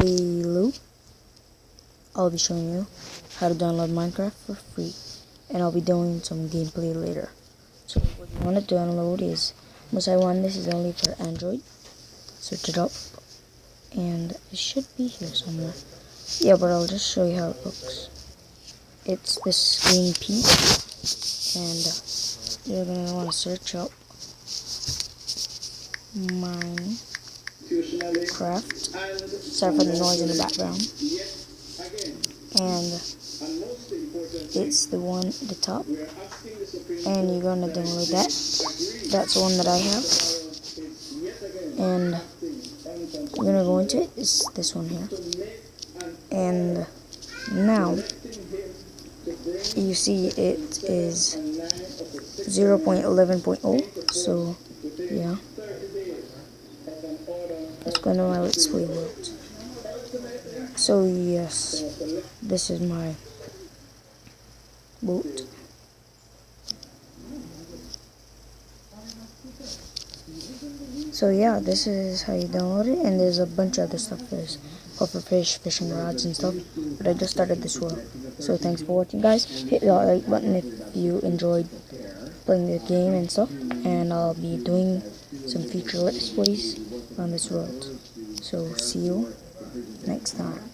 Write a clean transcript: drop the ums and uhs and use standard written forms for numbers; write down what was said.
Lou. I'll be showing you how to download Minecraft for free, and I'll be doing some gameplay later. So what you want to download is Mosaic 1. This is only for Android. Search it up, and it should be here somewhere. Yeah, but I'll just show you how it looks. It's this green piece, and you're gonna want to search up Minecraft. Sorry for the noise in the background. And it's the one at the top, and you're gonna download that. That's the one that I have, and you're gonna go into it. It's this one here, and now you see it is 0.11.0. so yeah, let's go into my Let's Play world. So yes, this is my boat. So yeah, this is how you download it, and there's a bunch of other stuff. There's pufferfish, fishing rods and stuff, but I just started this world. So thanks for watching, guys. Hit the like button if you enjoyed playing the game and stuff, and I'll be doing some future Let's Plays on this world. So see you next time.